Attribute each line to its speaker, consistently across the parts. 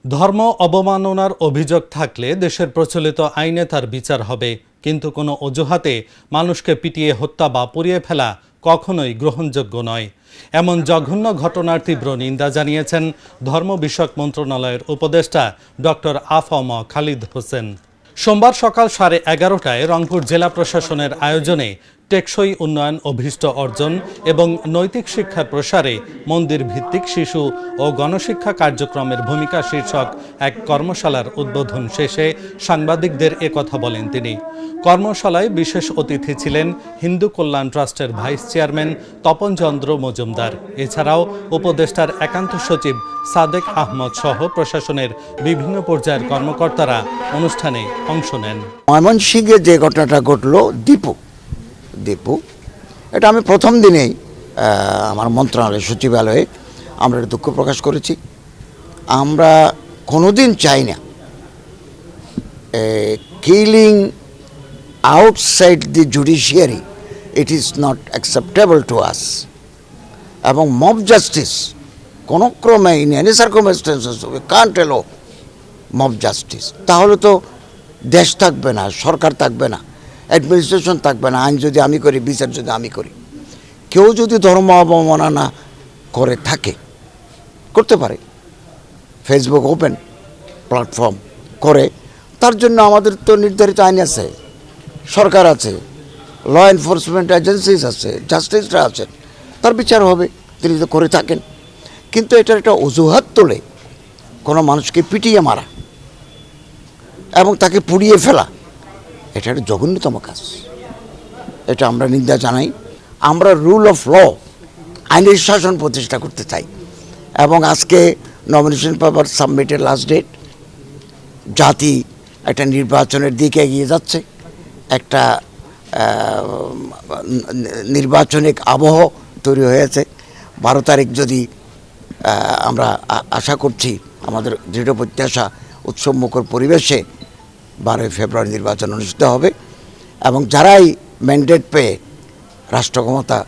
Speaker 1: ধর্ম অবমাননার অভিযোগ থাকলে দেশের প্রচলিত আইনে তার বিচার হবে, কিন্তু কোনো অজুহাতে মানুষকে পিটিয়ে হত্যা বা পুড়িয়ে ফেলা কখনোই গ্রহণযোগ্য নয়। এমন জঘন্য ঘটনার তীব্র নিন্দা জানিয়েছেন ধর্ম বিষয়ক মন্ত্রণালয়ের উপদেষ্টা ডক্টর আ.ফ.ম. খালিদ হোসেন। সোমবার সকাল 11:30টায় রংপুর জেলা প্রশাসনের আয়োজনে টেকসই উন্নয়ন অভীষ্ট অর্জন এবং নৈতিক শিক্ষার প্রসারে মন্দির ভিত্তিক শিশু ও গণশিক্ষা কার্যক্রমের ভূমিকা শীর্ষক এক কর্মশালার উদ্বোধন শেষে সাংবাদিকদের একথা বলেন তিনি। কর্মশালায় বিশেষ অতিথি ছিলেন হিন্দু কল্যাণ ট্রাস্টের ভাইস চেয়ারম্যান তপন চন্দ্র মজুমদার। এছাড়াও উপদেষ্টার একান্ত সচিব সাদেক আহমদ সহ প্রশাসনের বিভিন্ন পর্যায়ের কর্মকর্তারা অনুষ্ঠানে অংশ নেন।
Speaker 2: ময়মনসিংহে যে ঘটনাটা ঘটলো দীপু, এটা আমি প্রথম দিনেই আমার মন্ত্রণালয় সচিবালয়ে আমরা দুঃখ প্রকাশ করেছি। আমরা কোনোদিন চাই না killing outside the judiciary, it is not acceptable to us. এবং মব জাস্টিস কোনো ক্রমে in any circumstances we can't এলো মব জাস্টিস। তাহলে তো দেশ থাকবে না, সরকার থাকবে না, অ্যাডমিনিস্ট্রেশন থাকবে না। আইন যদি আমি করি, বিচার যদি আমি করি, কেউ যদি ধর্ম অবমাননা করে থাকে, করতে পারে, ফেসবুক ওপেন প্ল্যাটফর্ম করে, তার জন্য আমাদের তো নির্ধারিত আইন আছে, সরকার আছে, ল এনফোর্সমেন্ট এজেন্সিস আছে, জাস্টিসরা আছেন, তার বিচার হবে তিনি তো করে থাকেন। কিন্তু এটার একটা অজুহাত তোলে কোনো মানুষকে পিটিয়ে মারা এবং তাকে পুড়িয়ে ফেলা, এটা একটা জঘন্যতম কাজ। এটা আমরা নিন্দা জানাই। আমরা রুল অফ ল, আইনের শাসন প্রতিষ্ঠা করতে চাই। এবং আজকে নমিনেশন পেপার সাবমিটের লাস্ট ডেট। জাতি একটা নির্বাচনের দিকে এগিয়ে যাচ্ছে, একটা নির্বাচনিক আবহ তৈরি হয়েছে। 12 তারিখ যদি আমরা আশা করছি, আমাদের দৃঢ় প্রত্যাশা, উৎসবমুখর পরিবেশে 12 ফেব্রুয়ারি নির্বাচন অনুষ্ঠিত হবে এবং যারাই ম্যান্ডেট পেয়ে রাষ্ট্র ক্ষমতা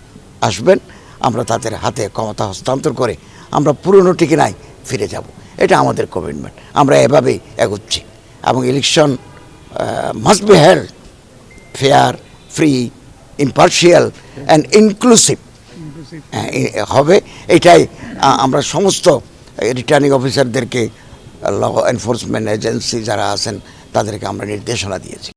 Speaker 2: আসবেন, আমরা তাদের হাতে ক্ষমতা হস্তান্তর করে আমরা পুরনো ঠিকানায় ফিরে যাব। এটা আমাদের কমিটমেন্ট। আমরা এভাবেই এগোচ্ছি এবং election must be held fair, free, impartial and inclusive হবে। এটাই আমরা সমস্ত রিটার্নিং অফিসারদেরকে, ল এনফোর্সমেন্ট এজেন্সি যারা আছেন তাদেরকে আমরা নির্দেশনা দিয়েছি।